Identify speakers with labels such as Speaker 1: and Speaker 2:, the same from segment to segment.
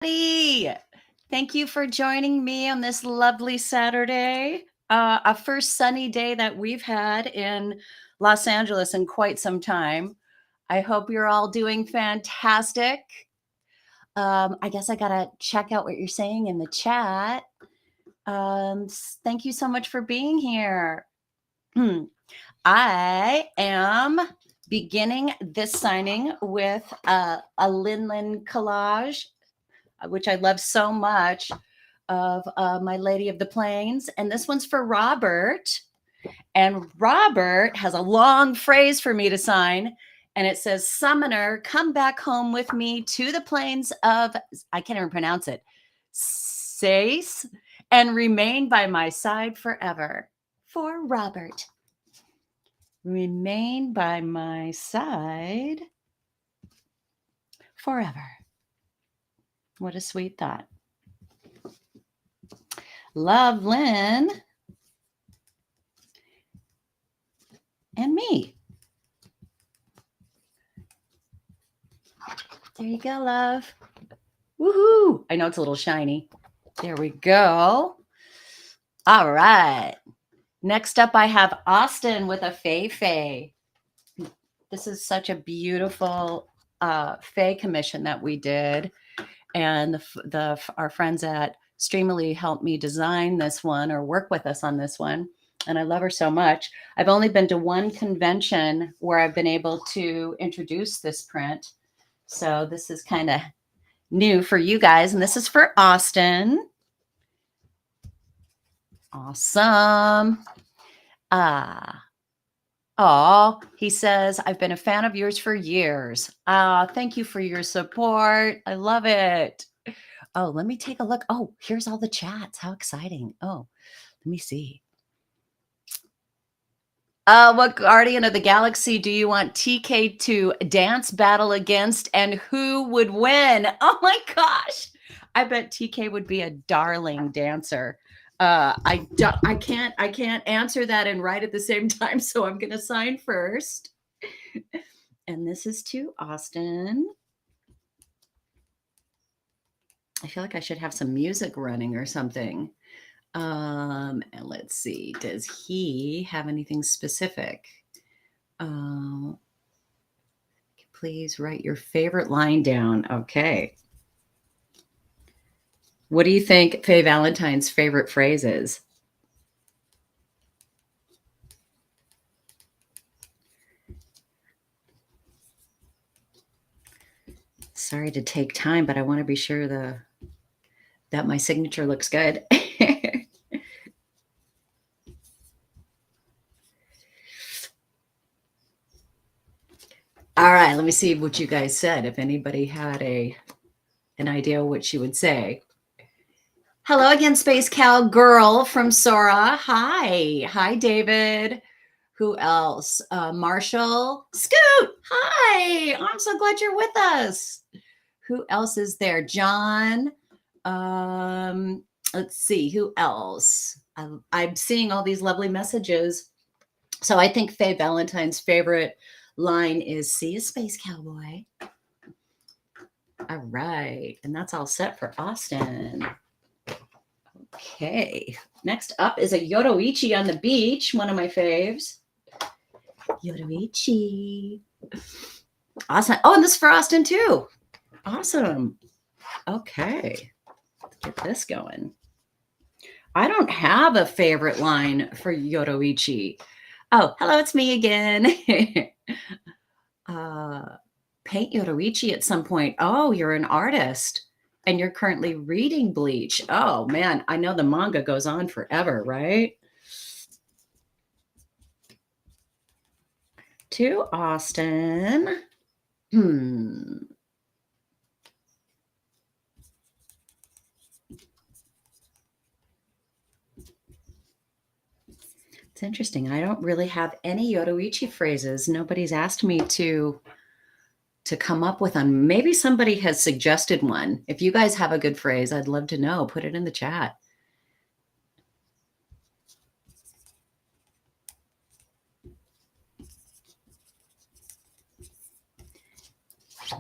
Speaker 1: Thank you for joining me on this lovely Saturday, a first sunny day that we've had in Los Angeles in quite some time. I hope you're all doing fantastic. I guess I gotta check out what you're saying in the chat. Thank you so much for being here. I am beginning this signing with a Lin collage, which I love so much, of My Lady of the Plains. And this one's for Robert. And Robert has a long phrase for me to sign. And it says, Summoner, come back home with me to the plains of, I can't even pronounce it, Sace, and remain by my side forever. For Robert. Remain by my side forever. What a sweet thought. Love, Lynn. And me. There you go, love. Woohoo! I know it's a little shiny. There we go. All right. Next up, I have Austin with a Fei. This is such a beautiful Fei commission that we did. And our friends at Streamily helped me design this one or work with us on this one. And I love her so much. I've only been to one convention where I've been able to introduce this print. So this is kind of new for you guys. And this is for Austin. Awesome. He says, I've been a fan of yours for years. Thank you for your support. I love it. Oh, let me take a look. Oh, here's all the chats. How exciting. Oh, let me see. What Guardian of the Galaxy do you want TK to dance battle against, and who would win? Oh my gosh. I bet TK would be a darling dancer. I can't answer that and write at the same time, so I'm going to sign first. And this is to Austin. I feel like I should have some music running or something. And let's see, does he have anything specific? Please write your favorite line down. Okay. What do you think Faye Valentine's favorite phrase is? Sorry to take time, but I want to be sure that my signature looks good. All right, let me see what you guys said. If anybody had an idea what she would say. Hello again, Space Cow Girl from Sora. Hi, David. Who else? Marshall. Scoot. Hi. I'm so glad you're with us. Who else is there? John. Let's see. Who else? I'm seeing all these lovely messages. So I think Faye Valentine's favorite line is, see you, Space Cowboy. All right. And that's all set for Austin. Okay. Next up is a Yodoichi on the beach, one of my faves. Yodoichi. Awesome. Oh, and this is for Austin too. Awesome. Okay. Let's get this going. I don't have a favorite line for Yodoichi. Oh, hello, it's me again. Paint Yodoichi at some point. Oh, you're an artist and you're currently reading Bleach. Oh man, I know the manga goes on forever, right? To Austin. It's interesting. I don't really have any Yodoichi phrases. Nobody's asked me to come up with one. Maybe somebody has suggested one. If you guys have a good phrase, I'd love to know. Put it in the chat.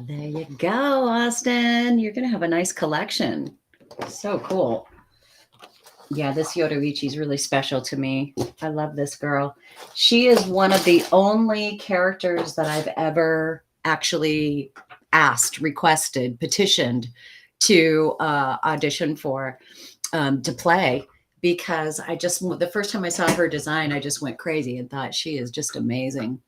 Speaker 1: There you go, Austin. You're going to have a nice collection. So cool. Yeah, this Yoruichi is really special to me. I love this girl. She is one of the only characters that I've ever actually asked, requested, petitioned to audition for, to play, because the first time I saw her design, I just went crazy and thought she is just amazing.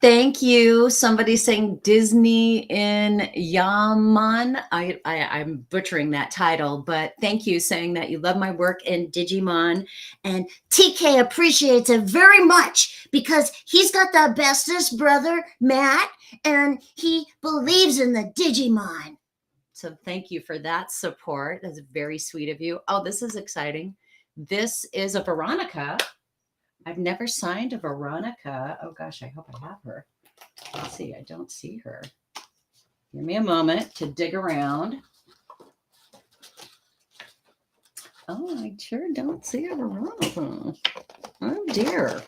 Speaker 1: Thank you. Somebody saying Disney in Yaman. I'm butchering that title, but thank you saying that you love my work in Digimon. And TK appreciates it very much because he's got the bestest brother, Matt, and he believes in the Digimon. So thank you for that support. That's very sweet of you. Oh, this is exciting. This is a Veronica. I've never signed a Veronica. Oh gosh, I hope I have her. Let's see, I don't see her. Give me a moment to dig around. Oh, I sure don't see a Veronica. Oh dear.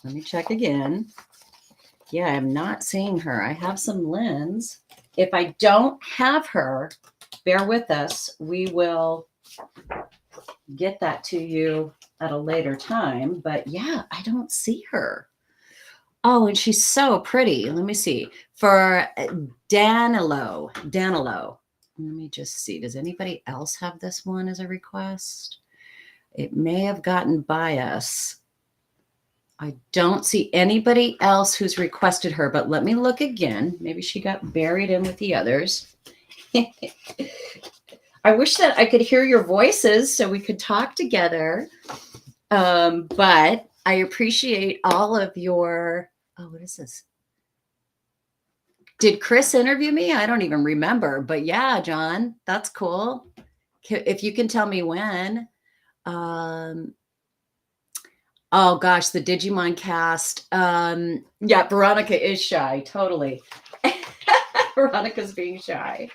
Speaker 1: Let me check again. Yeah, I'm not seeing her. I have some Lynn's. If I don't have her, bear with us. We will get that to you at a later time. But yeah, I don't see her. Oh, and she's so pretty. Let me see. For Danilo. Let me just see. Does anybody else have this one as a request? It may have gotten by us. I don't see anybody else who's requested her, but let me look again. Maybe she got buried in with the others. I wish that I could hear your voices so we could talk together. But I appreciate all of your, oh, what is this? Did Chris interview me? I don't even remember, but yeah, John, that's cool. If you can tell me when. Oh gosh, the Digimon cast. Yeah, Veronica is shy, totally. Veronica's being shy.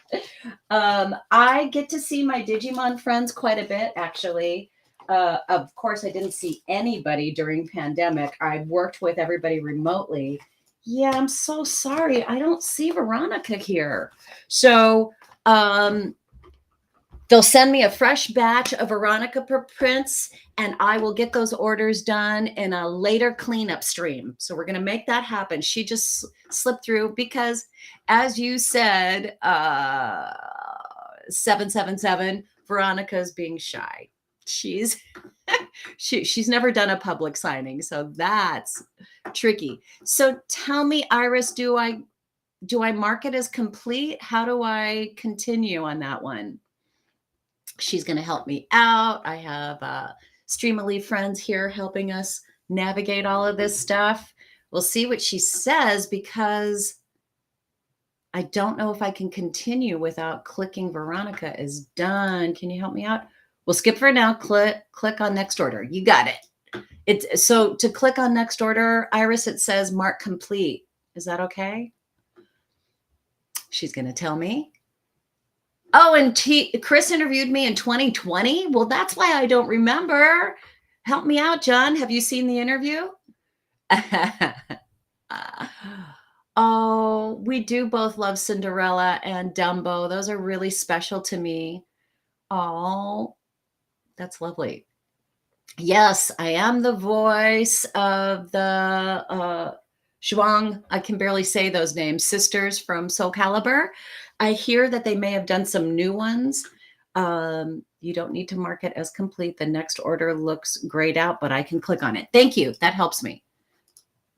Speaker 1: I get to see my Digimon friends quite a bit, actually. Of course, I didn't see anybody during pandemic. I worked with everybody remotely. Yeah, I'm so sorry. I don't see Veronica here. So they'll send me a fresh batch of Veronica prints, and I will get those orders done in a later cleanup stream. So we're going to make that happen. She just slipped through because, as you said, 777, Veronica's being shy. She's never done a public signing, so that's tricky. So tell me, Iris, do I mark it as complete? How do I continue on that one? She's going to help me out. I have Streamily friends here helping us navigate all of this stuff. We'll see what she says, because I don't know if I can continue without clicking Veronica is done. Can you help me out? We'll skip for now. Click on next order. You got it. So to click on next order, Iris, it says mark complete. Is that okay? She's going to tell me. Oh, and Chris interviewed me in 2020. Well, that's why I don't remember. Help me out, John. Have you seen the interview? Oh, we do both love Cinderella and Dumbo. Those are really special to me. Oh, that's lovely. Yes, I am the voice of the Zhuang. I can barely say those names. Sisters from Soul Calibur. I hear that they may have done some new ones. You don't need to mark it as complete. The next order looks grayed out, but I can click on it. Thank you. That helps me.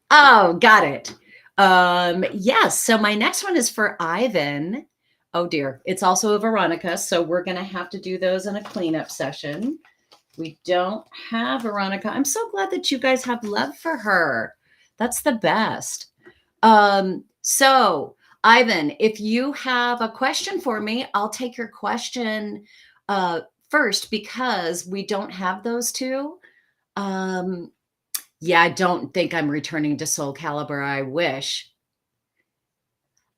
Speaker 1: Oh, got it. Yes. So my next one is for Ivan. Oh dear. It's also a Veronica. So we're going to have to do those in a cleanup session. We don't have Veronica. I'm so glad that you guys have love for her. That's the best. So Ivan, if you have a question for me, I'll take your question first, because we don't have those two. Yeah, I don't think I'm returning to Soul Calibur. I wish.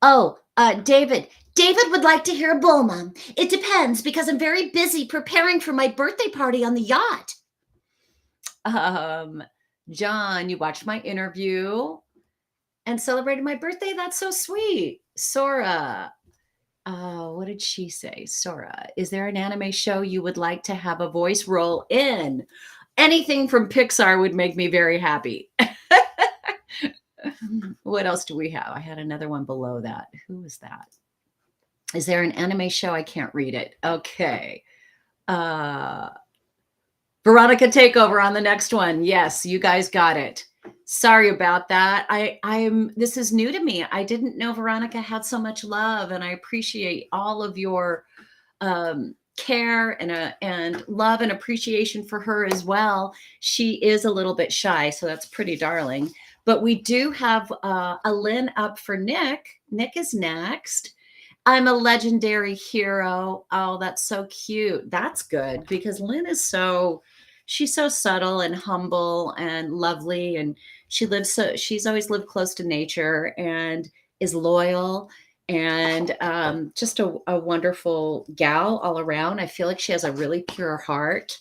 Speaker 1: Oh, David would like to hear a Bulma. It depends, because I'm very busy preparing for my birthday party on the yacht. John, you watched my interview. and celebrated my birthday. That's so sweet. Sora. What did she say? Sora, is there an anime show you would like to have a voice role in? Anything from Pixar would make me very happy. What else do we have? I had another one below that. Who was that? Is there an anime show? I can't read it. Okay. Veronica, take over on the next one. Yes, you guys got it. Sorry about that. This is new to me. I didn't know Veronica had so much love, and I appreciate all of your care and love and appreciation for her as well. She is a little bit shy, so that's pretty darling. But we do have a Lynn up for Nick. Nick is next. I'm a legendary hero. Oh, that's so cute. That's good because Lynn is she's so subtle and humble and lovely. And she's always lived close to nature and is loyal and just a wonderful gal all around. I feel like she has a really pure heart.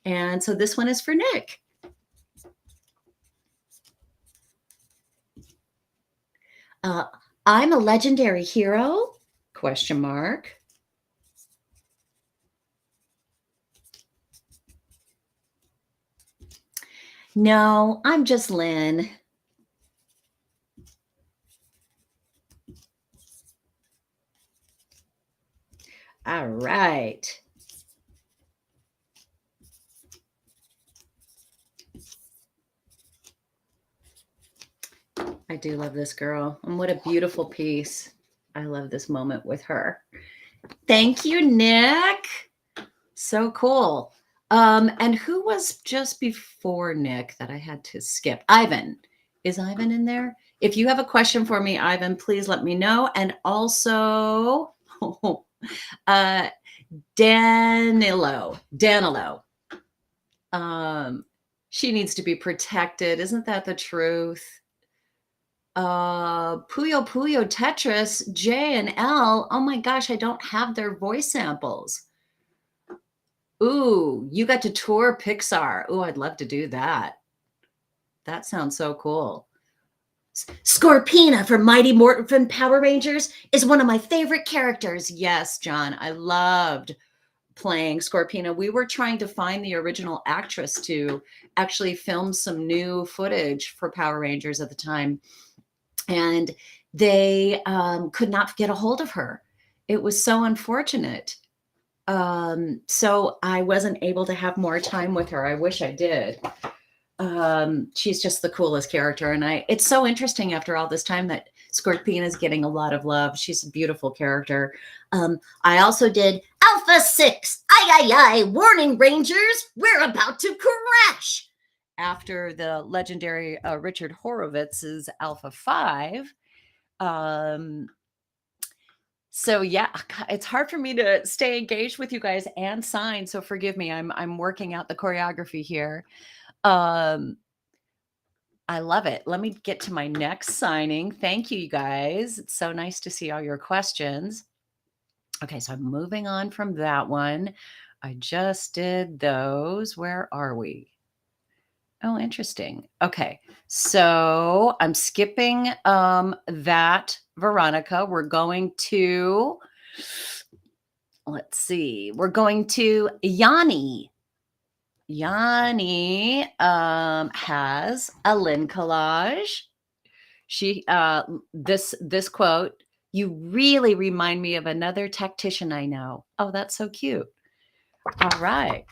Speaker 1: And so this one is for Nick. I'm a legendary hero? Question mark. No, I'm just Lynn. All right. I do love this girl. And what a beautiful piece. I love this moment with her. Thank you, Nick. So cool. And who was just before Nick that I had to skip? Ivan. Is Ivan in there? If you have a question for me, Ivan, please let me know. And also, Danilo. She needs to be protected. Isn't that the truth? Puyo Puyo Tetris, J and L. Oh my gosh, I don't have their voice samples. Ooh, you got to tour Pixar. Ooh, I'd love to do that. That sounds so cool. Scorpina from Mighty Morphin Power Rangers is one of my favorite characters. Yes, John, I loved playing Scorpina. We were trying to find the original actress to actually film some new footage for Power Rangers at the time. And they could not get a hold of her. It was so unfortunate. So I wasn't able to have more time with her. I wish I did. She's just the coolest character. And it's so interesting after all this time that Scorpina is getting a lot of love. She's a beautiful character. I also did Alpha 6. Aye, warning Rangers, we're about to crash. After the legendary Richard Horowitz's Alpha 5. So yeah, it's hard for me to stay engaged with you guys and sign. So forgive me. I'm working out the choreography here. I love it. Let me get to my next signing. Thank you, guys. It's so nice to see all your questions. Okay, so I'm moving on from that one. I just did those. Where are we? Oh, interesting. Okay, so I'm skipping that, Veronica. We're going to, let's see, we're going to Yani. Yani has a Lynn collage. She this quote, "You really remind me of another tactician I know." Oh, that's so cute. All right.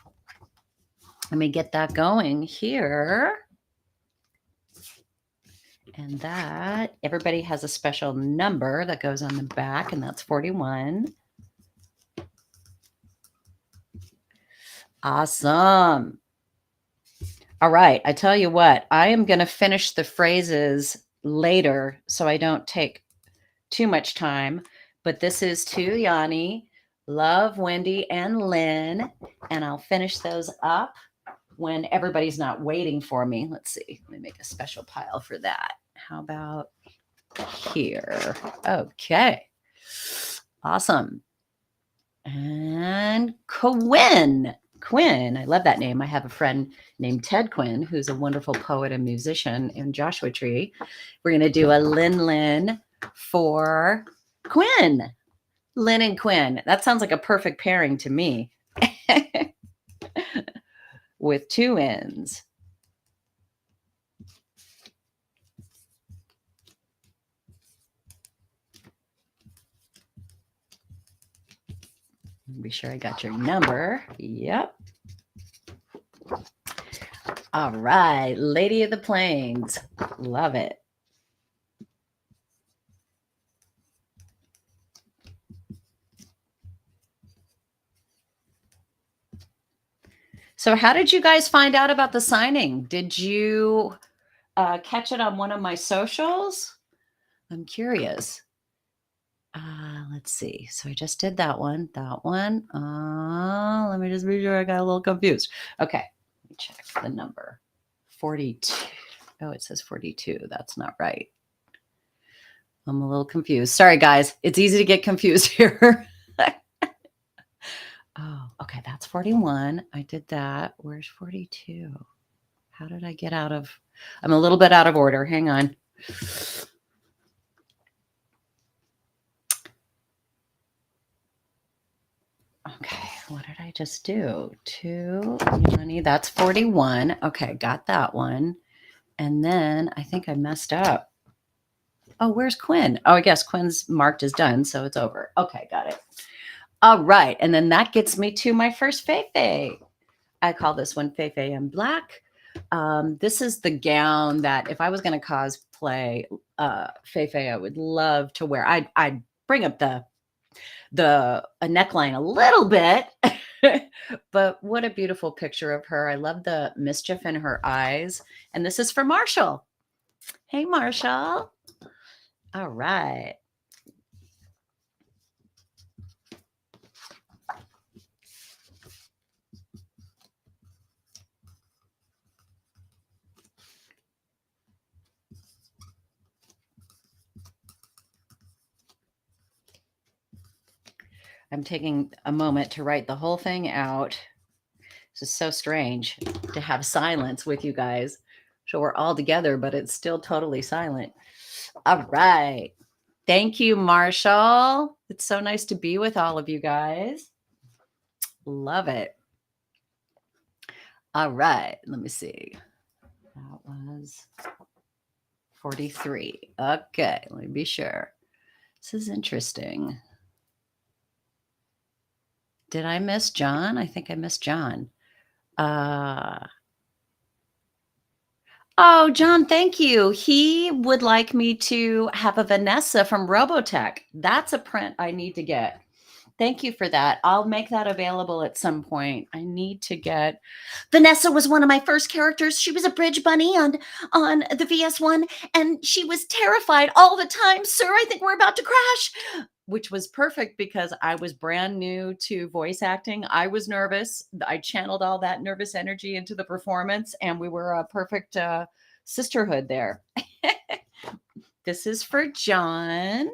Speaker 1: Let me get that going here. And that everybody has a special number that goes on the back, and that's 41. Awesome. All right. I tell you what, I am going to finish the phrases later so I don't take too much time. But this is to Yani, love, Wendee, and Lynn. And I'll finish those up when everybody's not waiting for me. Let's see. Let me make a special pile for that. How about here? Okay. Awesome. And Quinn. Quinn. I love that name. I have a friend named Ted Quinn, who's a wonderful poet and musician in Joshua Tree. We're going to do a Lin for Quinn. Lin and Quinn. That sounds like a perfect pairing to me. With two N's. Be sure I got your number. Yep. All right. Lady of the Plains. Love it. So how did you guys find out about the signing? Did you catch it on one of my socials? I'm curious. Let's see. So I just did that one. Let me just be sure I got a little confused. Okay. Let me check the number. 42. Oh, it says 42. That's not right. I'm a little confused. Sorry, guys. It's easy to get confused here. Oh, okay. That's 41. I did that. Where's 42? How did I get out of? I'm a little bit out of order. Hang on. Okay, what did I just do? 2, Yani, that's 41. Okay, got that one. And then I think I messed up. Oh, where's Quinn? Oh, I guess Quinn's marked as done, so it's over. Okay, got it. All right, and then that gets me to my first Feifei. I call this one Feifei in Black. This is the gown that if I was going to cosplay Feifei, I would love to wear. I'd bring up a neckline a little bit, but what a beautiful picture of her. I love the mischief in her eyes. And this is for Marshall. Hey, Marshall. All right. I'm taking a moment to write the whole thing out. This is so strange to have silence with you guys. So we're all together, but it's still totally silent. All right. Thank you, Marshall. It's so nice to be with all of you guys. Love it. All right. Let me see. That was 43. Okay. Let me be sure. This is interesting. Did I miss John? I think I missed John. Oh, John, thank you. He would like me to have a Vanessa from Robotech. That's a print I need to get. Thank you for that. I'll make that available at some point. I need to get. Vanessa was one of my first characters. She was a bridge bunny on the VS1, and she was terrified all the time. Sir, I think we're about to crash. Which was perfect because I was brand new to voice acting. I was nervous. I channeled all that nervous energy into the performance, and we were a perfect sisterhood there. This is for John.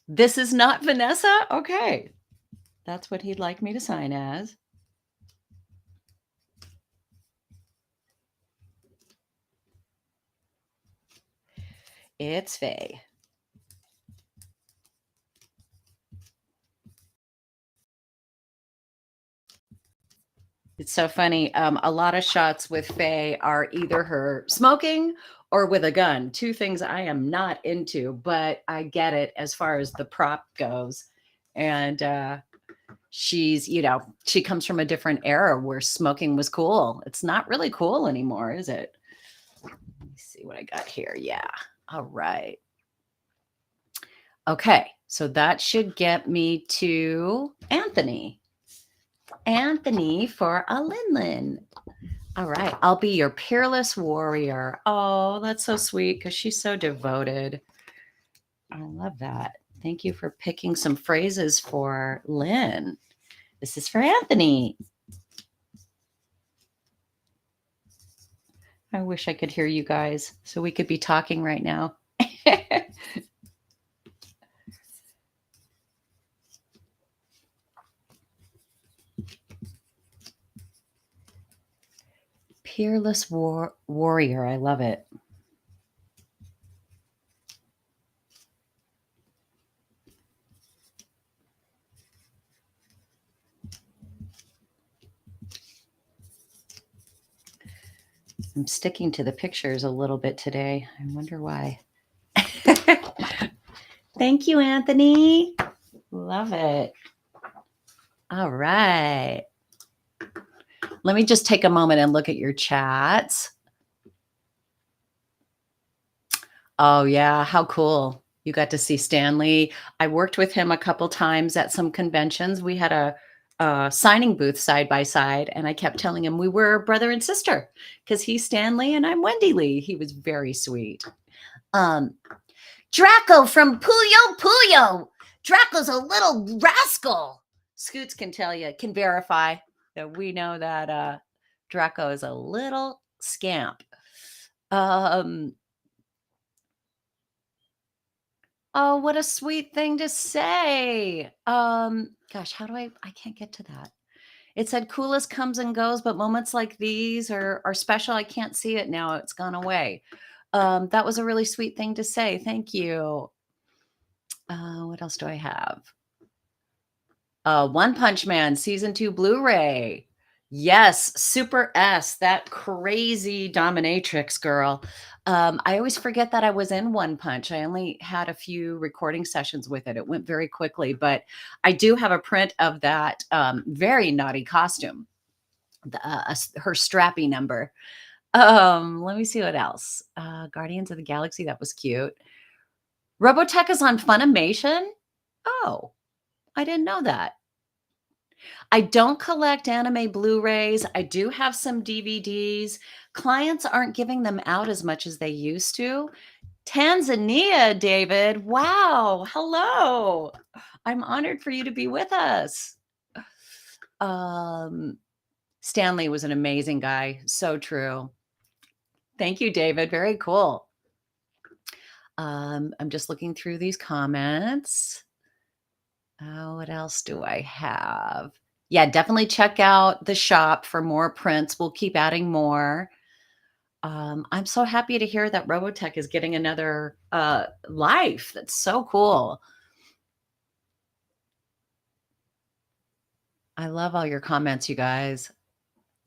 Speaker 1: This is not Vanessa? Okay. That's what he'd like me to sign as. It's Faye. It's so funny. A lot of shots with Faye are either her smoking or with a gun. Two things I am not into, but I get it as far as the prop goes. And she's, she comes from a different era where smoking was cool. It's not really cool anymore, is it? Let me see what I got here. Yeah. All right. Okay. So that should get me to Anthony. Anthony for a Lin. All right. I'll be your peerless warrior. Oh, that's so sweet because she's so devoted. I love that. Thank you for picking some phrases for Lynn. This is for Anthony. I wish I could hear you guys so we could be talking right now. Peerless warrior. I love it. I'm sticking to the pictures a little bit today. I wonder why. Thank you, Anthony. Love it. All right. Let me just take a moment and look at your chats. Oh, yeah. How cool. You got to see Stanley. I worked with him a couple times at some conventions. We had a signing booth side by side, and I kept telling him we were brother and sister because he's Stanley and I'm Wendee Lee. He was very sweet. Draco from Puyo Puyo. Draco's a little rascal. Scoots can tell you, can verify that we know that Draco is a little scamp. Oh, what a sweet thing to say. Gosh, how do I can't get to that. It said coolest comes and goes, but moments like these are special. I can't see it now. It's gone away. That was a really sweet thing to say. Thank you. What else do I have? One Punch Man season 2 Blu-ray. Yes, Super S, that crazy dominatrix girl. I always forget that I was in One Punch. I only had a few recording sessions with it. It went very quickly, but I do have a print of that very naughty costume, her strappy number. Let me see what else. Guardians of the Galaxy, that was cute. Robotech is on Funimation? Oh, I didn't know that. I don't collect anime Blu-rays. I do have some DVDs. Clients aren't giving them out as much as they used to. Tanzania, David. Wow. Hello. I'm honored for you to be with us. Stanley was an amazing guy. So true. Thank you, David. Very cool. I'm just looking through these comments. What else do I have? Yeah, definitely check out the shop for more prints. We'll keep adding more. I'm so happy to hear that Robotech is getting another life. That's so cool. I love all your comments, you guys.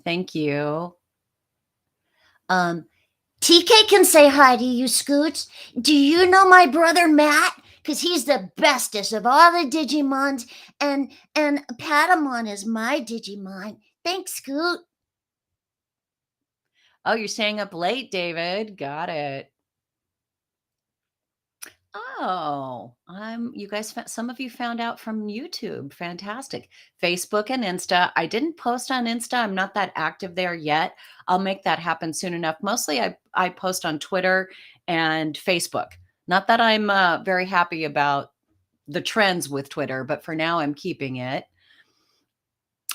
Speaker 1: Thank you. TK can say hi to you, Scoots. Do you know my brother Matt? Because he's the bestest of all the Digimons, and Patamon is my Digimon. Thanks, Scoot. Oh, you're staying up late, David. Got it. Oh, you guys, some of you found out from YouTube. Fantastic. Facebook and Insta. I didn't post on Insta. I'm not that active there yet. I'll make that happen soon enough. Mostly I post on Twitter and Facebook. Not that I'm very happy about the trends with Twitter, but for now I'm keeping it.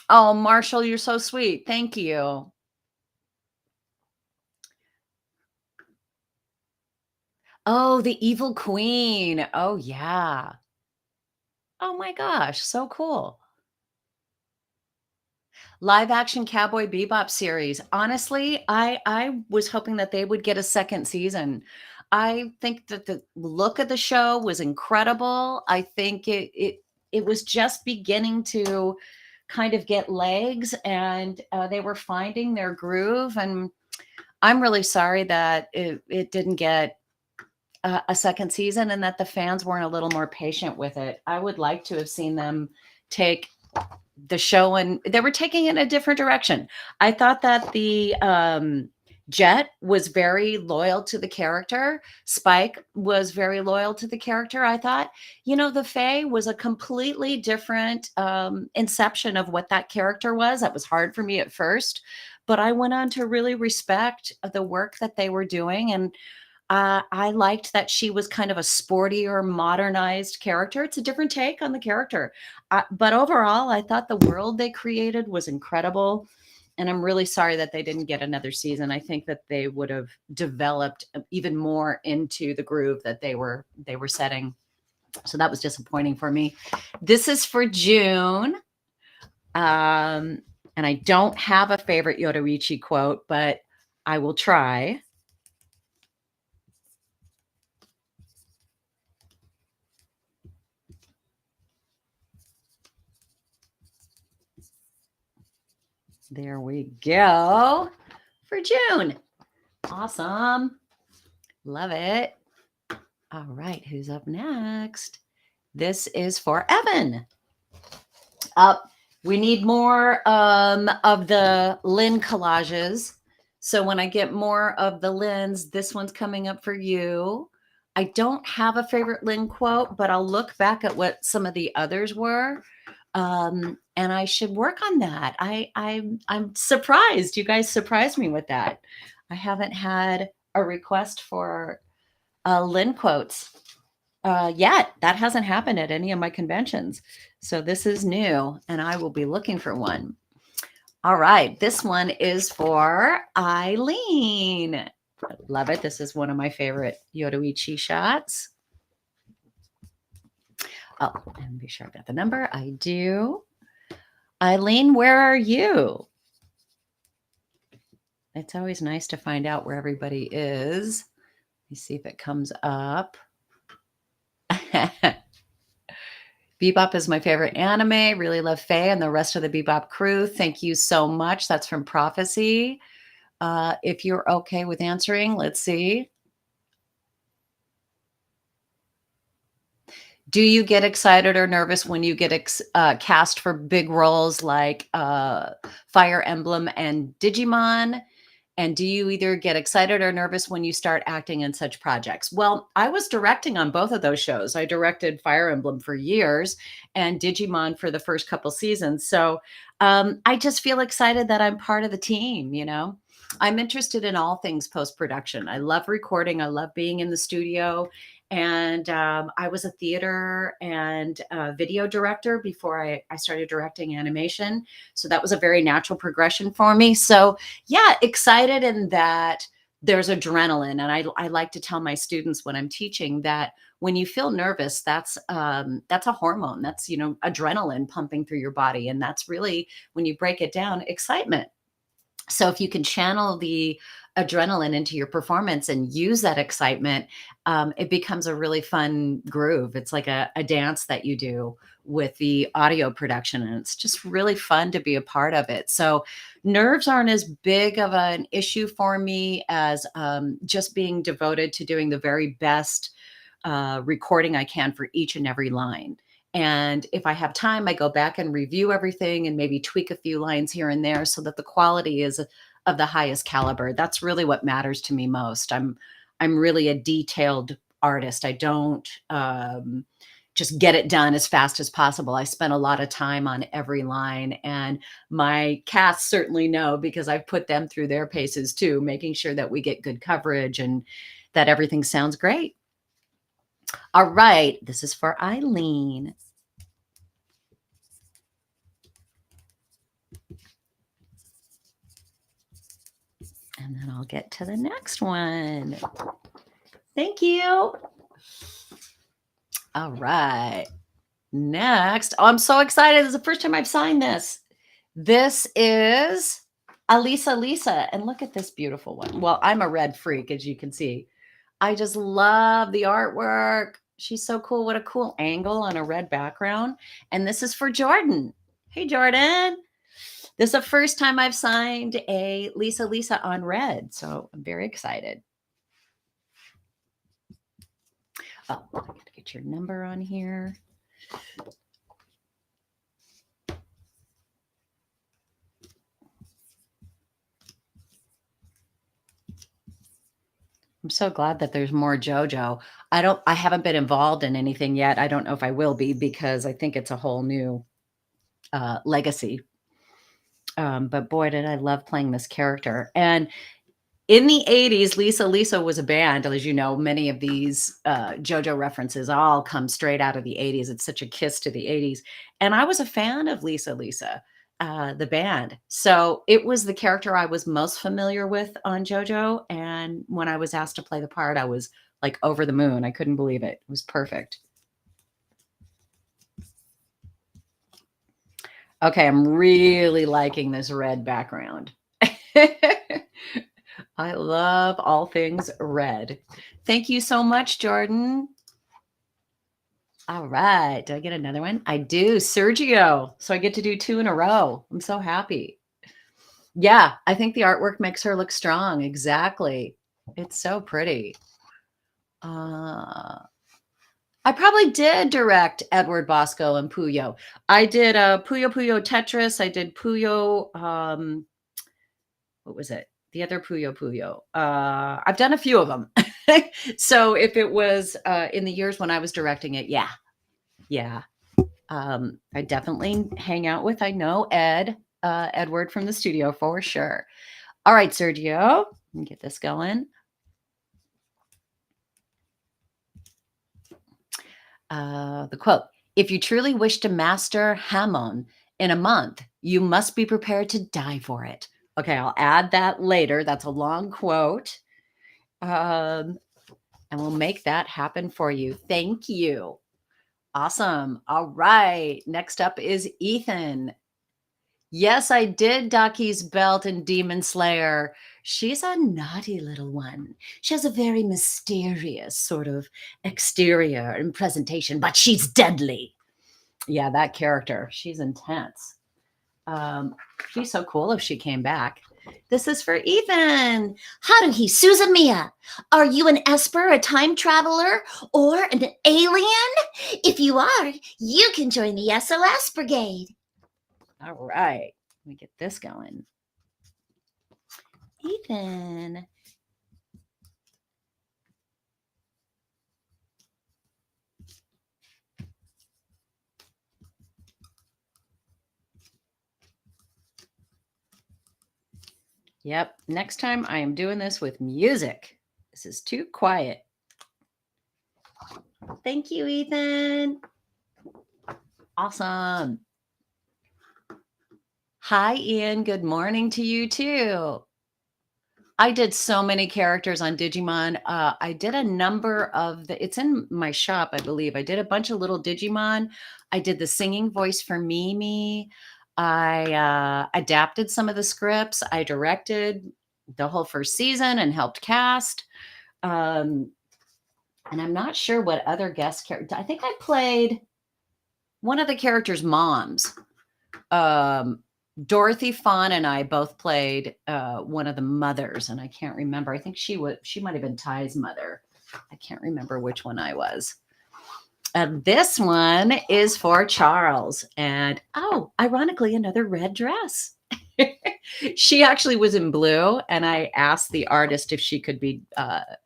Speaker 1: Oh, Marshall, you're so sweet. Thank you. Oh, the evil queen. Oh, yeah. Oh my gosh, so cool. Live action Cowboy Bebop series. Honestly, I was hoping that they would get a second season. I think that the look of the show was incredible. I think it was just beginning to kind of get legs, and they were finding their groove. And I'm really sorry that it didn't get a second season, and that the fans weren't a little more patient with it. I would like to have seen them take the show, and they were taking it in a different direction. I thought that the Jet was very loyal to the character. Spike was very loyal to the character. I thought, the Fae was a completely different inception of what that character was. That was hard for me at first, but I went on to really respect the work that they were doing. And I liked that she was kind of a sportier, modernized character. It's a different take on the character. But overall, I thought the world they created was incredible. And I'm really sorry that they didn't get another season. I think that they would have developed even more into the groove that they were setting. So that was disappointing for me. This is for June. And And I don't have a favorite Yoruichi quote, but I will try. There we go for June. Awesome. Love it. All right, who's up next? This is for Evan. We need more of the Lynn collages. So when I get more of the Lynn's, this one's coming up for you. I don't have a favorite Lynn quote, but I'll look back at what some of the others were. And I should work on that. I'm surprised. You guys surprised me with that. I haven't had a request for Lynn quotes yet. That hasn't happened at any of my conventions. So this is new, and I will be looking for one. All right. This one is for Eileen. Love it. This is one of my favorite Yoruichi shots. Oh, and be sure I got the number. I do. Eileen, where are you? It's always nice to find out where everybody is. Let me see if it comes up. Bebop is my favorite anime. Really love Faye and the rest of the Bebop crew. Thank you so much. That's from Prophecy. If you're okay with answering, let's see. Do you get excited or nervous when you get cast for big roles like Fire Emblem and Digimon? And do you either get excited or nervous when you start acting in such projects? Well, I was directing on both of those shows. I directed Fire Emblem for years and Digimon for the first couple seasons. So I just feel excited that I'm part of the team, you know? I'm interested in all things post-production. I love recording. I love being in the studio. And I was a theater and video director before I started directing animation. So that was a very natural progression for me. So yeah, excited in that there's adrenaline. And I like to tell my students when I'm teaching that when you feel nervous, that's a hormone. That's, you know, adrenaline pumping through your body. And that's really, when you break it down, excitement. So if you can channel the adrenaline into your performance and use that excitement, it becomes a really fun groove. It's like a dance that you do with the audio production, and it's just really fun to be a part of it. So nerves aren't as big of an issue for me as just being devoted to doing the very best recording I can for each and every line. And if I have time, I go back and review everything and maybe tweak a few lines here and there so that the quality is of the highest caliber. That's really what matters to me most. I'm really a detailed artist. I don't just get it done as fast as possible. I spend a lot of time on every line, and my cast certainly know because I've put them through their paces too, making sure that we get good coverage and that everything sounds great. All right, this is for Eileen. And then I'll get to the next one. Thank you. All right. Next. Oh, I'm so excited. This is the first time I've signed this. This is Lisa. And look at this beautiful one. Well, I'm a red freak, as you can see. I just love the artwork. She's so cool. What a cool angle on a red background. And this is for Jordan. Hey, Jordan. This is the first time I've signed a Lisa on red. So I'm very excited. Oh, I got to get your number on here. I'm so glad that there's more Jojo. I haven't been involved in anything yet. I don't know if I will be because I think it's a whole new legacy. But boy, did I love playing this character. And in the 80s, Lisa was a band. As you know, many of these JoJo references all come straight out of the 80s. It's such a kiss to the 80s. And I was a fan of Lisa, the band. So it was the character I was most familiar with on JoJo. And when I was asked to play the part, I was like over the moon. I couldn't believe it. It was perfect. Okay, I'm really liking this red background. I love all things red. Thank you so much, Jordan. All right. Do I get another one? I do. Sergio. So I get to do 2 in a row. I'm so happy. Yeah, I think the artwork makes her look strong. Exactly. It's so pretty. I probably did direct Edward Bosco and Puyo. I did Puyo Puyo Tetris. I did Puyo. What was it? The other Puyo Puyo. I've done a few of them. So if it was in the years when I was directing it, yeah. I definitely hang out with, I know, Edward from the studio for sure. All right, Sergio, let me get this going. The quote, if you truly wish to master Hamon in a month, you must be prepared to die for it. Okay, I'll add that later. That's a long quote. And we'll make that happen for you. Thank you. Awesome. All right. Next up is Ethan. Yes, I did Daki's belt in Demon Slayer. She's a naughty little one. She has a very mysterious sort of exterior and presentation, but she's deadly. Yeah, that character. She's intense. She's so cool if she came back. This is for Ethan.
Speaker 2: Haruhi Suzumiya, are you an Esper, a time traveler, or an alien? If you are, you can join the SOS Brigade.
Speaker 1: All right. Let me get this going. Ethan. Yep. Next time I am doing this with music. This is too quiet. Thank you, Ethan. Awesome. Hi, Ian. Good morning to you too. I did so many characters on Digimon. I did a number of it's in my shop, I believe. I did a bunch of little Digimon. I did the singing voice for Mimi. I adapted some of the scripts. I directed the whole first season and helped cast. And I'm not sure what other guest character. I think I played one of the characters' moms. Dorothy Fawn and I both played one of the mothers, and I can't remember. I think she might have been Ty's mother. I can't remember which one I was. This one is for Charles, and ironically, another red dress. She actually was in blue, and I asked the artist if she could be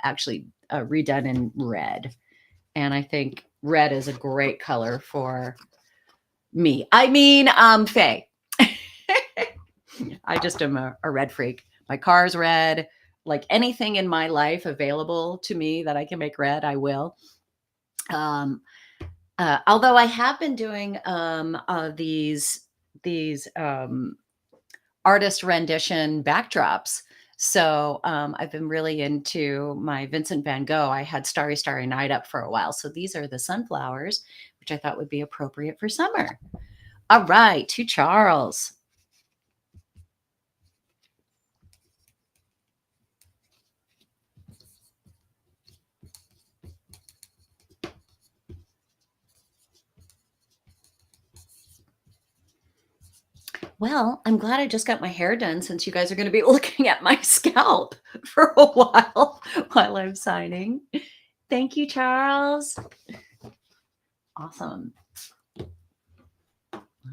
Speaker 1: actually redone in red. And I think red is a great color for me. I mean, Faye. I just am a red freak. My car's red. Like anything in my life available to me that I can make red, I will. Although I have been doing these artist rendition backdrops. So I've been really into my Vincent van Gogh. I had Starry, Starry Night up for a while. So these are the sunflowers, which I thought would be appropriate for summer. All right, to Charles. Well, I'm glad I just got my hair done since you guys are going to be looking at my scalp for a while I'm signing. Thank you, Charles. Awesome.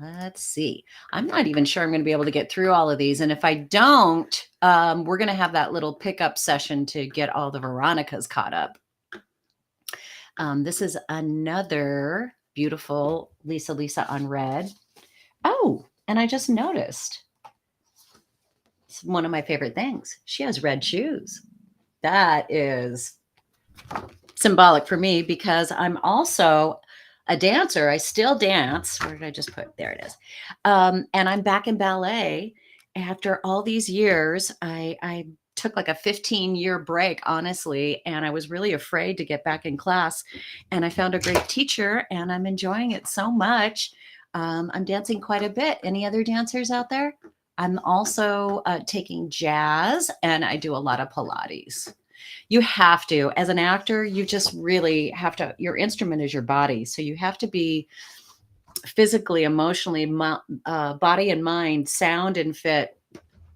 Speaker 1: Let's see. I'm not even sure I'm going to be able to get through all of these. And if I don't, we're going to have that little pickup session to get all the Veronicas caught up. This is another beautiful Lisa on red. Oh, and I just noticed. It's one of my favorite things. She has red shoes. That is symbolic for me because I'm also a dancer. I still dance. Where did I just put? There it is. And I'm back in ballet. After all these years, I took like a 15-year break, honestly, and I was really afraid to get back in class. And I found a great teacher, and I'm enjoying it so much. I'm dancing quite a bit. Any other dancers out there? I'm also taking jazz, and I do a lot of Pilates. You have to, as an actor, you just really have to, your instrument is your body. So you have to be physically, emotionally, body and mind, sound and fit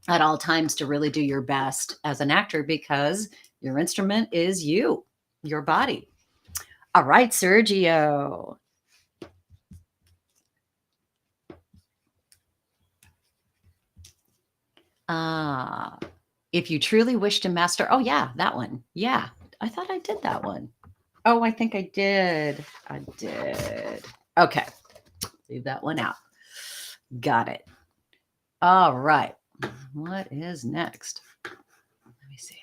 Speaker 1: at all times to really do your best as an actor, because your instrument is you, your body. All right, Sergio. If you truly wish to master, oh yeah, that one. Yeah, I thought I did that one. Oh, I think I did. I did. Okay, leave that one out. Got it. All right. What is next? Let me see.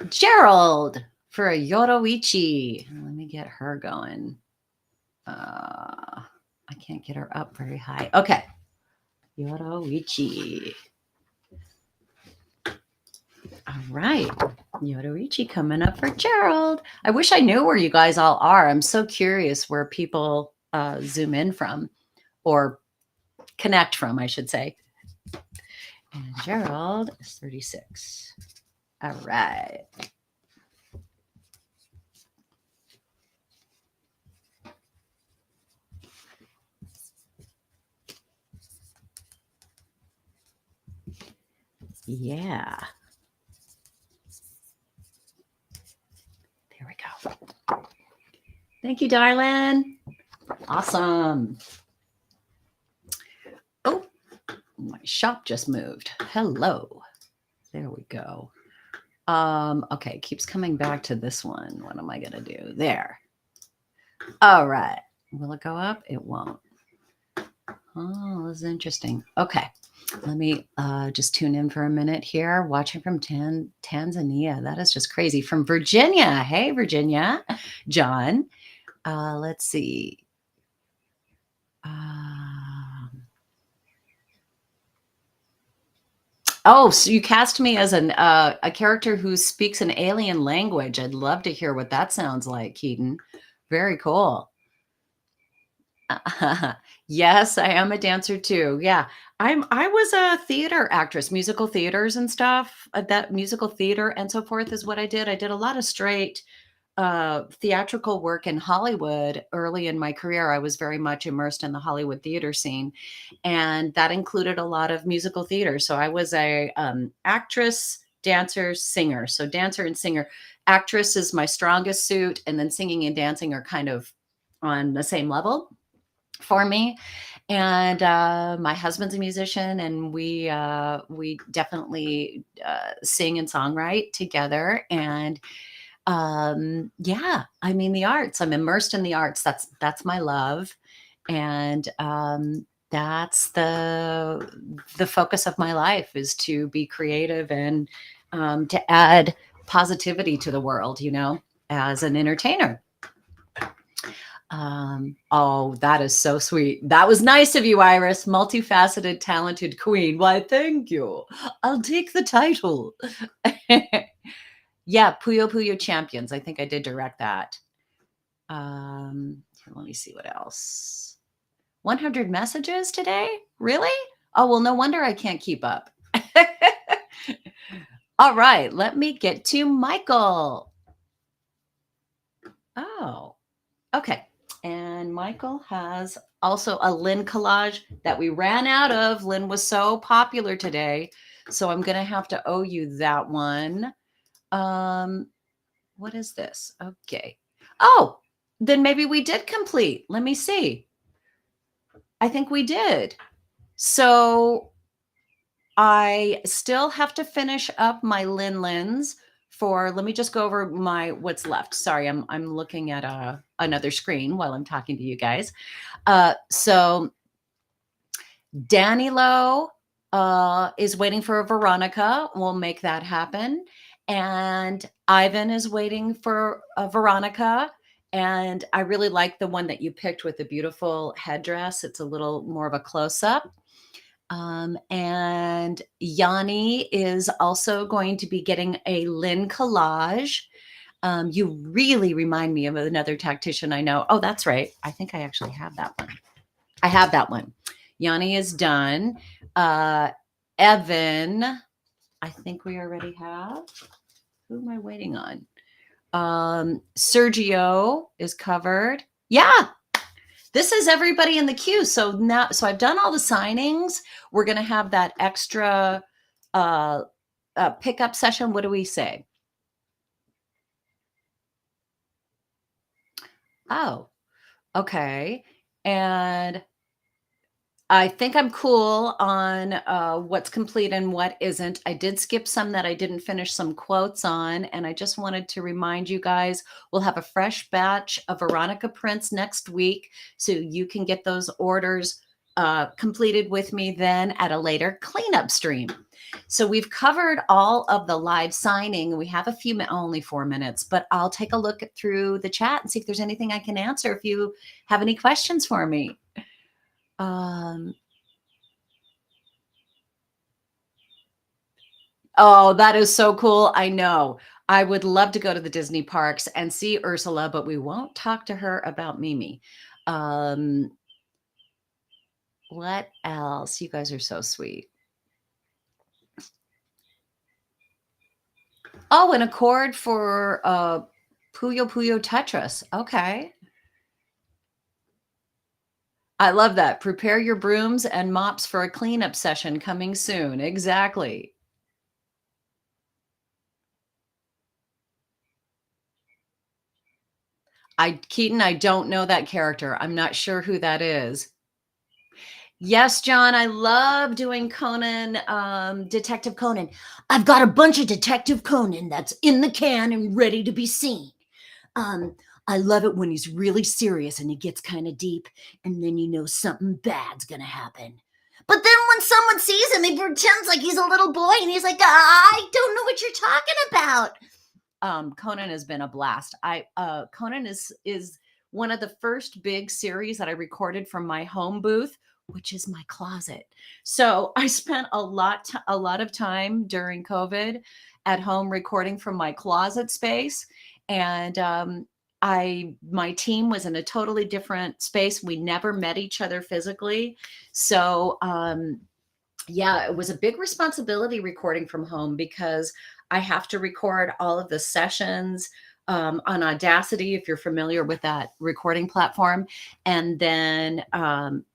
Speaker 1: Gerald for a Yoroichi. Let me get her going. I can't get her up very high. Okay. Yoroichi. All right. Yoroichi coming up for Gerald. I wish I knew where you guys all are. I'm so curious where people zoom in from, or connect from, I should say. And Gerald is 36. All right. Yeah. There we go. Thank you, darling. Awesome. Oh, my shop just moved. Hello. There we go. Okay, it keeps coming back to this one. What am I going to do? There. All right. Will it go up? It won't. Oh, this is interesting. Okay. Let me just tune in for a minute here. Watching from Tanzania. That is just crazy. From Virginia. Hey, Virginia. John. Let's see. Oh, so you cast me as a character who speaks an alien language. I'd love to hear what that sounds like, Keaton. Very cool. Yes, I am a dancer too. Yeah. I was a theater actress, musical theaters and stuff. That musical theater and so forth is what I did. I did a lot of straight theatrical work in Hollywood early in my career. I was very much immersed in the Hollywood theater scene, and that included a lot of musical theater. So I was a actress, dancer, singer. So dancer and singer. Actress is my strongest suit, and then singing and dancing are kind of on the same level for me. And my husband's a musician, and we definitely sing and songwrite together. And yeah, I mean, the arts, I'm immersed in the arts. That's my love. And that's the focus of my life, is to be creative and to add positivity to the world, as an entertainer. Oh, that is so sweet. That was nice of you, Iris. Multifaceted, talented queen. Why, thank you. I'll take the title. Yeah, Puyo Puyo Champions. I think I did direct that. Let me see what else. 100 messages today? Really? Oh, well, no wonder I can't keep up. All right, let me get to Michael. Oh, okay. And Michael has also a Lynn collage that we ran out of. Lynn was so popular today, so I'm going to have to owe you that one. What is this? Okay. Oh, then maybe we did complete. Let me see. I think we did. So I still have to finish up my Lins for, let me just go over what's left. Sorry, I'm looking at another screen while I'm talking to you guys. So Danilo is waiting for Veronica. We'll make that happen. And Ivan is waiting for Veronica. And I really like the one that you picked with the beautiful headdress. It's a little more of a close-up. And Yani is also going to be getting a Lynn collage. You really remind me of another tactician I know. Oh, that's right. I think I actually have that one. I have that one. Yani is done. Evan, I think we already have. Who am I waiting on? Sergio is covered. Yeah, this is everybody in the queue. So I've done all the signings. We're going to have that extra pickup session. What do we say? Oh, okay. And I think I'm cool on what's complete and what isn't. I did skip some that I didn't finish some quotes on. And I just wanted to remind you guys, we'll have a fresh batch of Veronica prints next week. So you can get those orders completed with me then at a later cleanup stream. So we've covered all of the live signing. We have a few, only 4 minutes, but I'll take a look through the chat and see if there's anything I can answer if you have any questions for me. Oh, that is so cool. I know. I would love to go to the Disney parks and see Ursula, but we won't talk to her about Mimi. What else? You guys are so sweet. Oh, an accord for Puyo Puyo Tetris. Okay. I love that. Prepare your brooms and mops for a cleanup session coming soon. Exactly. Keaton, I don't know that character. I'm not sure who that is. Yes, John, I love doing Conan, Detective Conan. I've got a bunch of Detective Conan that's in the can and ready to be seen. I love it when he's really serious and he gets kind of deep, and then you know something bad's gonna happen. But then when someone sees him, he pretends like he's a little boy and he's like, I don't know what you're talking about. Conan has been a blast. Conan is one of the first big series that I recorded from my home booth, which is my closet. So I spent a lot of time during COVID at home recording from my closet space. And my team was in a totally different space. We never met each other physically. So yeah, it was a big responsibility recording from home because I have to record all of the sessions on Audacity, if you're familiar with that recording platform, and then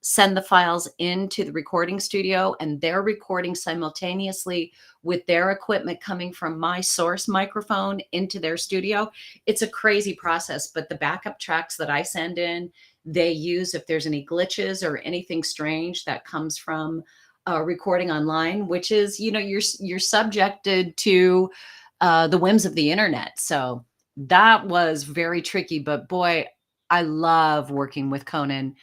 Speaker 1: send the files into the recording studio, and they're recording simultaneously with their equipment coming from my source microphone into their studio. It's a crazy process, but the backup tracks that I send in, they use if there's any glitches or anything strange that comes from recording online, which is, you're subjected to the whims of the internet. So that was very tricky, but boy, I love working with Conan.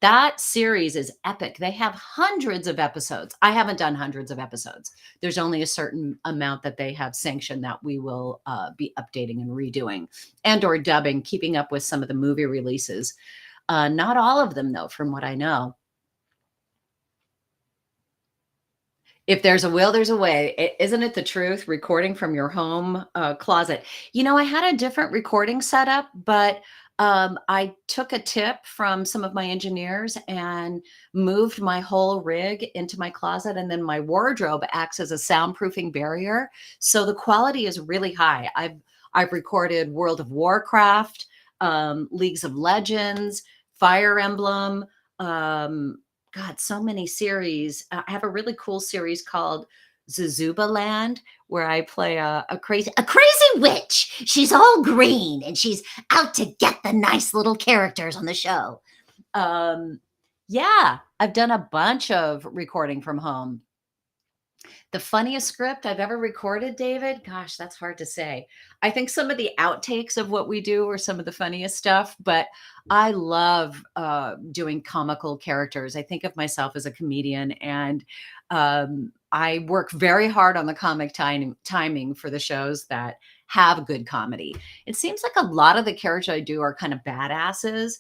Speaker 1: That series is epic. They have hundreds of episodes. I haven't done hundreds of episodes. There's only a certain amount that they have sanctioned that we will be updating and redoing and or dubbing, keeping up with some of the movie releases. Not all of them, though, from what I know. If there's a will, there's a way. Isn't it the truth? Recording from your home closet. I had a different recording setup, but I took a tip from some of my engineers and moved my whole rig into my closet. And then my wardrobe acts as a soundproofing barrier. So the quality is really high. I've recorded World of Warcraft, Leagues of Legends, Fire Emblem, God, so many series. I have a really cool series called Zuzuba Land, where I play a crazy
Speaker 2: Witch. She's all green and she's out to get the nice little characters on the show.
Speaker 1: Yeah, I've done a bunch of recording from home. The funniest script I've ever recorded, David? Gosh, that's hard to say. I think some of the outtakes of what we do are some of the funniest stuff, but I love doing comical characters. I think of myself as a comedian, and I work very hard on the comic timing for the shows that have good comedy. It seems like a lot of the characters I do are kind of badasses.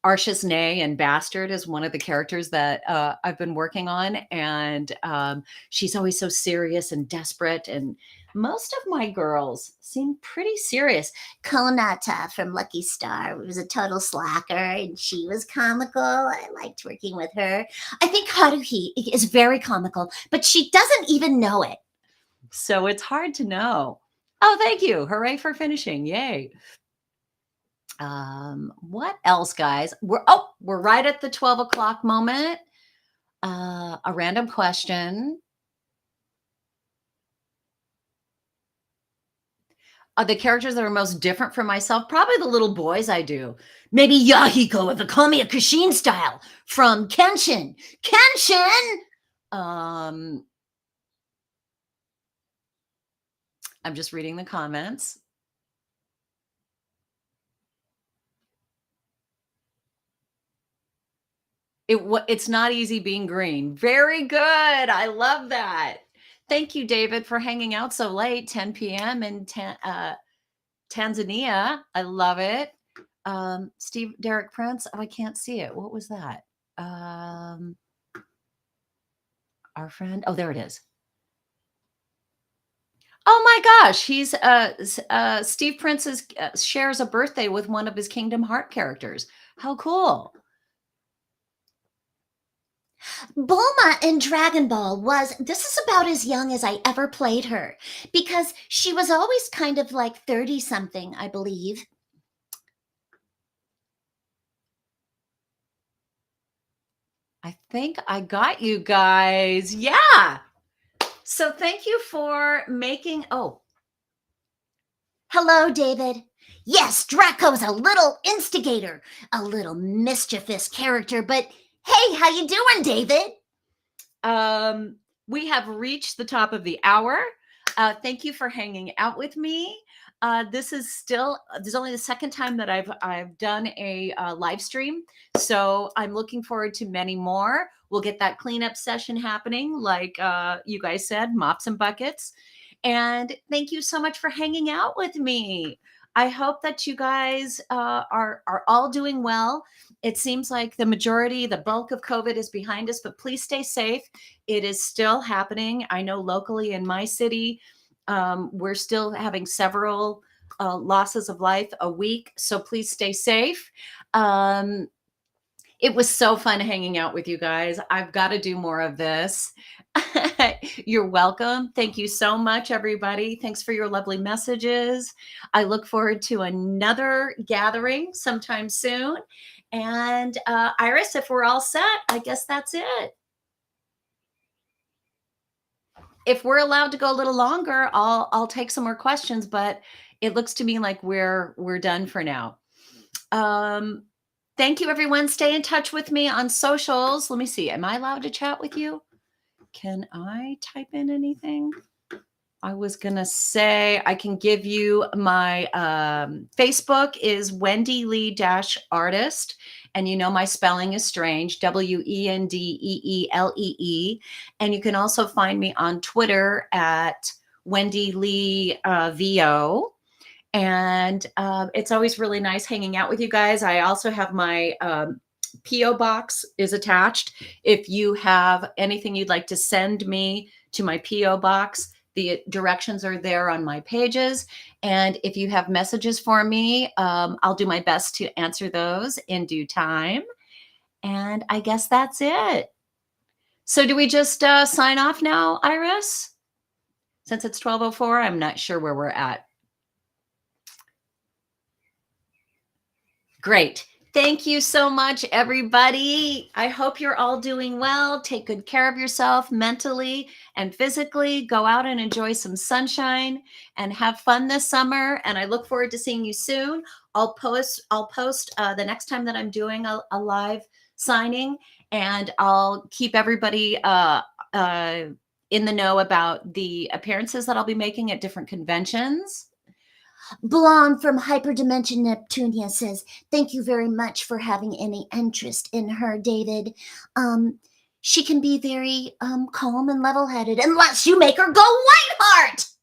Speaker 1: Arshis Nay and Bastard is one of the characters that I've been working on. And she's always so serious and desperate. And most of my girls seem pretty serious.
Speaker 2: Konata from Lucky Star was a total slacker and she was comical. I liked working with her. I think Haruhi is very comical, but she doesn't even know it.
Speaker 1: So it's hard to know. Oh, thank you. Hooray for finishing. Yay. What else, guys? We're right at the 12 o'clock moment. A random question. The characters that are most different from myself, probably the little boys I do. Maybe Yahiko of the Kamiya Kushin style from Kenshin. Kenshin! I'm just reading the comments. It's not easy being green. Very good. I love that. Thank you, David, for hanging out so late, 10 p.m. in Tanzania. I love it. Derek Prince. Oh, I can't see it. What was that? Our friend. Oh, there it is. Oh my gosh, he's Steve Prince shares a birthday with one of his Kingdom Heart characters. How cool.
Speaker 2: Bulma in Dragon Ball this is about as young as I ever played her because she was always kind of like 30 something, I believe.
Speaker 1: I think I got you guys. Yeah. So thank you for making,
Speaker 2: Hello, David. Yes, Draco's a little instigator, a little mischievous character, but hey, how you doing, David?
Speaker 1: We have reached the top of the hour. Thank you for hanging out with me. This is only the second time that I've done a live stream. So I'm looking forward to many more. We'll get that cleanup session happening, like you guys said, mops and buckets. And thank you so much for hanging out with me. I hope that you guys are all doing well. It seems like the bulk of COVID is behind us, but please stay safe. It is still happening. I know locally in my city, we're still having several losses of life a week. So please stay safe. It was so fun hanging out with you guys. I've got to do more of this. You're welcome. Thank you so much, everybody. Thanks for your lovely messages. I look forward to another gathering sometime soon. And Iris, if we're all set, I guess that's it. If we're allowed to go a little longer, I'll take some more questions, but it looks to me like we're done for now. Thank you, everyone. Stay in touch with me on socials. Let me see. Am I allowed to chat with you? Can I type in anything? I was going to say I can give you my Facebook is Wendee Lee -artist. And you know my spelling is strange, WENDEELEE. And you can also find me on Twitter at Wendee Lee VO. And it's always really nice hanging out with you guys. I also have my P.O. box is attached. If you have anything you'd like to send me to my P.O. box, the directions are there on my pages. And if you have messages for me, I'll do my best to answer those in due time. And I guess that's it. So do we just sign off now, Iris? Since it's 12:04, I'm not sure where we're at. Great. Thank you so much, everybody. I hope you're all doing well. Take good care of yourself mentally and physically. Go out and enjoy some sunshine and have fun this summer. And I look forward to seeing you soon. I'll post the next time that I'm doing a live signing, and I'll keep everybody in the know about the appearances that I'll be making at different conventions.
Speaker 2: Blonde from Hyperdimension Neptunia says, thank you very much for having any interest in her, David. She can be very calm and level-headed unless you make her go Whiteheart.